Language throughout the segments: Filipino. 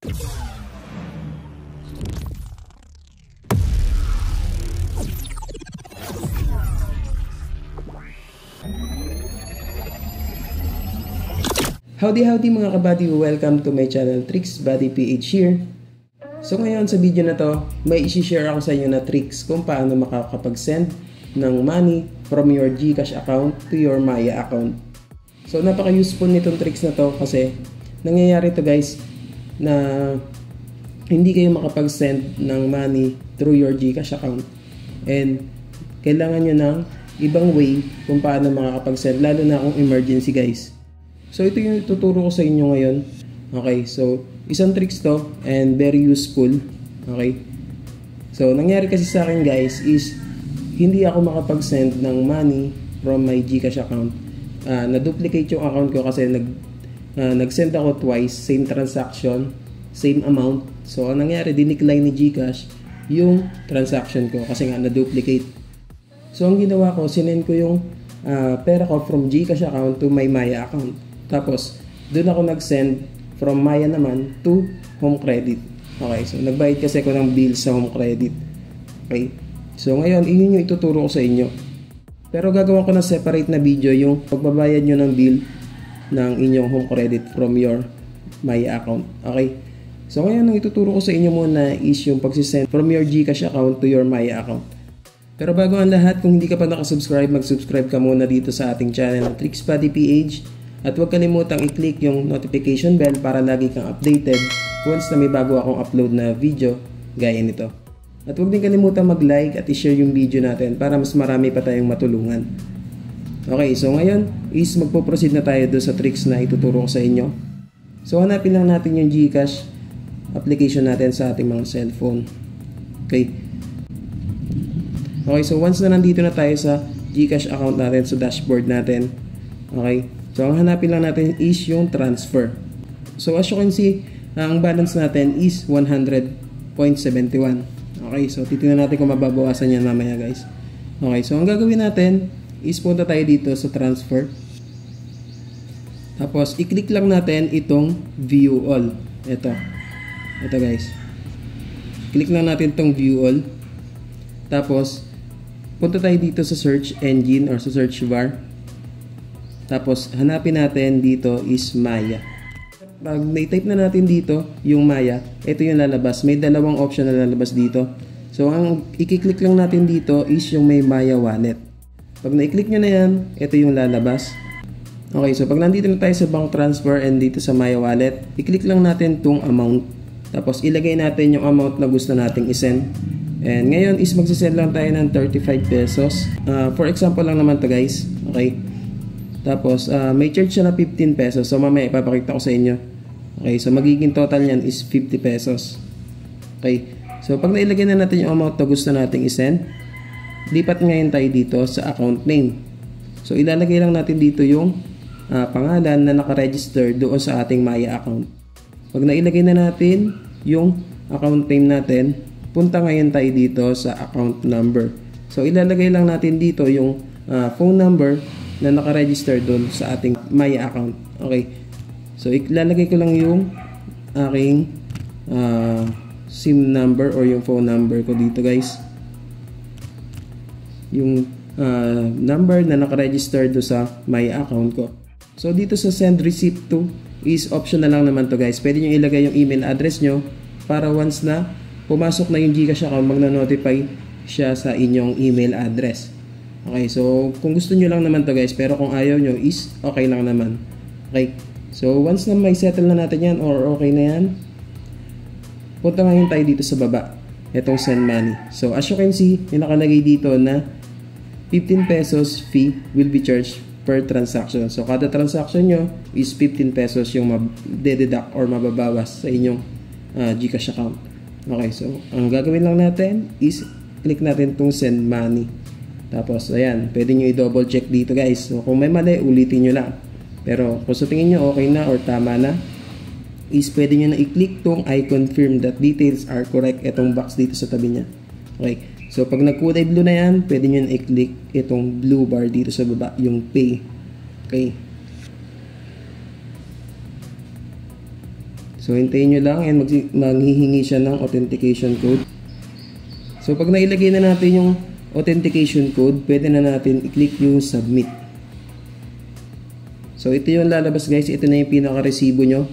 Howdy mga kabady, welcome to my channel Tricks Buddy PH here. So ngayon sa video na to, may isi-share ako sa inyo na tricks kung paano makakapag-send ng money from your GCash account to your Maya account. So napaka-useful nitong tricks na to kasi nangyayari to guys na hindi kayo makapag-send ng money through your GCash account. And kailangan nyo ng ibang way kung paano makakapag-send, lalo na kung emergency guys. So ito yung tuturo ko sa inyo ngayon. Okay, so isang tricks to and very useful. Okay. So nangyari kasi sa akin guys is hindi ako makapag-send ng money from my GCash account. Na-duplicate yung account ko kasi nag-send ako twice, same transaction, same amount. So ang nangyari, dinecline ni GCash yung transaction ko kasi nga na-duplicate. So ang ginawa ko, sinend ko yung pera ko from GCash account to my Maya account. Tapos, doon ako nag-send from Maya naman to Home Credit. Okay, so nagbayad kasi ako ng bill sa Home Credit. Okay, so ngayon, yun yung ituturo ko sa inyo. Pero gagawin ko na separate na video yung pagbabayad nyo ng bill ng inyong Home Credit from your Maya account. Okay, so ngayon, ang ituturo ko sa inyo muna is yung pagsisend from your GCash account to your Maya account. Pero bago ang lahat, kung hindi ka pa nakasubscribe, mag-subscribe ka muna dito sa ating channel, Tricks Buddy PH. At huwag kalimutang i-click yung notification bell para lagi kang updated once na may bago akong upload na video gaya nito. At huwag din kalimutan mag-like at i-share yung video natin para mas marami pa tayong matulungan. Okay, so ngayon is magpo-proceed na tayo doon sa tricks na ituturo ko sa inyo. So hanapin lang natin yung GCash application natin sa ating mga cellphone. Okay. Okay, so once na nandito na tayo sa GCash account natin, sa dashboard natin. Okay. So, ang hanapin lang natin is yung transfer. So, as you can see, ang balance natin is 100.71. Okay, so titingnan natin kung mababawasan yan mamaya guys. Okay, so ang gagawin natin is punta tayo dito sa transfer. Tapos, i-click lang natin itong view all. Ito guys. Click lang natin itong view all. Tapos, punta tayo dito sa search engine or sa search bar. Tapos, hanapin natin dito is Maya. Pag na-type na natin dito yung Maya, ito yung lalabas. May dalawang option na lalabas dito. So, ang i-click lang natin dito is yung may Maya wallet. Pag na-click nyo na yan, ito yung lalabas. Okay, so pag nandito na tayo sa bank transfer and dito sa Maya wallet, i-click lang natin itong amount. Tapos, ilagay natin yung amount na gusto nating isend. And ngayon is magsisend lang tayo ng 35 pesos. For example lang naman to guys. Okay. Tapos, may charge siya na 15 pesos. So, mamaya ipapakita ko sa inyo. Okay, so magiging total niyan is 50 pesos. Okay, so pag nailagay na natin yung amount na gusto nating isend, lipat ngayon tayo dito sa account name. So, ilalagay lang natin dito yung pangalan na nakaregister doon sa ating Maya account. Pag nailagay na natin yung account name natin, punta ngayon tayo dito sa account number. So, ilalagay lang natin dito yung phone number na nakaregister doon sa ating Maya account. Okay. So, ilalagay ko lang yung aking SIM number or yung phone number ko dito guys. Yung number na nakaregister doon sa Maya account ko. So, dito sa send receipt to is optional lang naman to guys. Pwede nyo ilagay yung email address nyo para once na pumasok na yung GCash account, magna-notify siya sa inyong email address. Okay, so kung gusto nyo lang naman to guys, pero kung ayaw nyo is okay lang naman. Okay, so once na may settle na natin yan or okay na yan, punta ngayon tayo dito sa baba, itong send money. So as you can see, may nakalagay dito na 15 pesos fee will be charged per transaction. So kada transaction nyo is 15 pesos yung deduct or mababawas sa inyong GCash account. Okay, so ang gagawin lang natin is click natin itong send money. Tapos, ayan, pwede nyo i-double check dito guys. So, kung may mali, ulitin nyo lang. Pero, kung sa tingin nyo okay na or tama na, is pwede nyo na i-click tong I confirm that details are correct. Itong box dito sa tabi niya. Okay. So, pag nagkulay blue na yan, pwede nyo na i-click itong blue bar dito sa baba, yung pay. Okay. So, hintayin nyo lang and maghihingi siya ng authentication code. So, pag nailagay na natin yung authentication code, pwede na natin i-click yung submit. So, ito yung lalabas guys. Ito na yung pinaka-resibo nyo.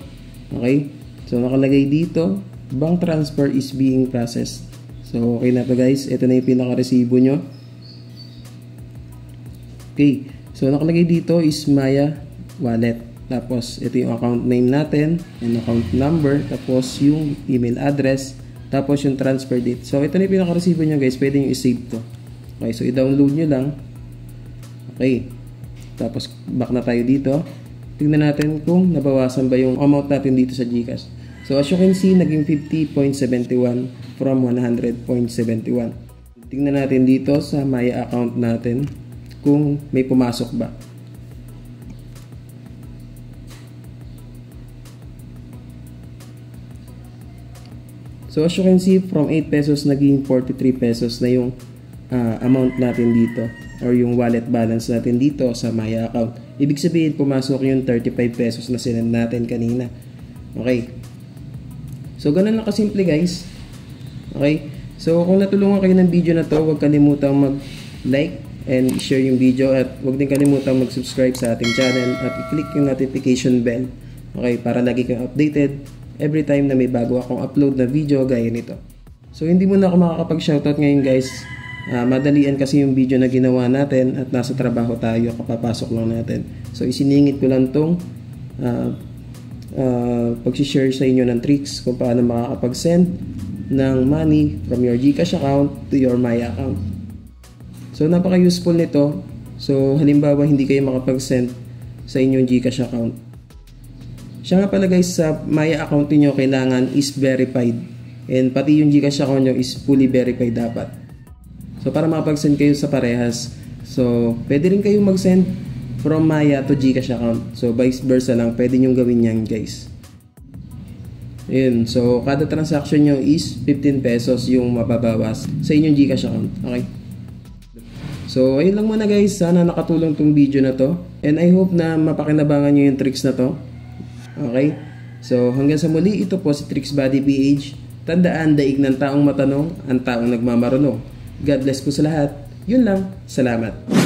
Okay? So, nakalagay dito, bank transfer is being processed. So, okay na to guys. Ito na yung pinaka-resibo nyo. Okay. So, nakalagay dito is Maya Wallet. Tapos, ito yung account name natin, and account number, tapos yung email address, tapos yung transfer date. So, ito na yung pinaka-resibo nyo guys. Pwede nyo i-save to. Okay, so i-download nyo lang. Okay. Tapos, back na tayo dito. Tingnan natin kung nabawasan ba yung amount natin dito sa GCash. So, as you can see, naging 50.71 from 100.71. Tingnan natin dito sa Maya account natin kung may pumasok ba. So as you can see, from 8 pesos naging 43 pesos na yung amount natin dito or yung wallet balance natin dito sa Maya account. Ibig sabihin, pumasok yung 35 pesos na sinend natin kanina. Okay. So ganun lang kasimple guys. Okay. So kung natulungan kayo ng video na to, huwag kalimutang mag-like and share yung video at huwag din kalimutang mag-subscribe sa ating channel at i-click yung notification bell. Okay, para lagi kang updated every time na may bago akong upload na video gaya nito. So hindi muna ako makakapag-shoutout ngayon guys. Madalian kasi yung video na ginawa natin at nasa trabaho tayo, kapapasok lang natin. So isiningit ko lang tong pag-share sa inyo ng tricks kung paano makakapag-send ng money from your GCash account to your Maya account. So napaka-useful nito. So halimbawa hindi kayo makapag-send sa inyong GCash account. Siya nga pala guys, sa Maya account niyo kailangan is verified. And pati yung GCash account nyo is fully verified dapat. So para makapag-send kayo sa parehas, so pwede rin kayong mag-send from Maya to GCash account. So vice versa lang, pwede nyo gawin yan guys. Ayun, so kada transaction nyo is 15 pesos yung mababawas sa inyong GCash account. Okay? So ayun lang muna guys, sana nakatulong tong video na to. And I hope na mapakinabangan nyo yung tricks na to. Okay? So, hanggang sa muli, ito po si Tricks Buddy PH. Tandaan, daig ng taong matanong, ang taong nagmamarunong. God bless po sa lahat. Yun lang. Salamat.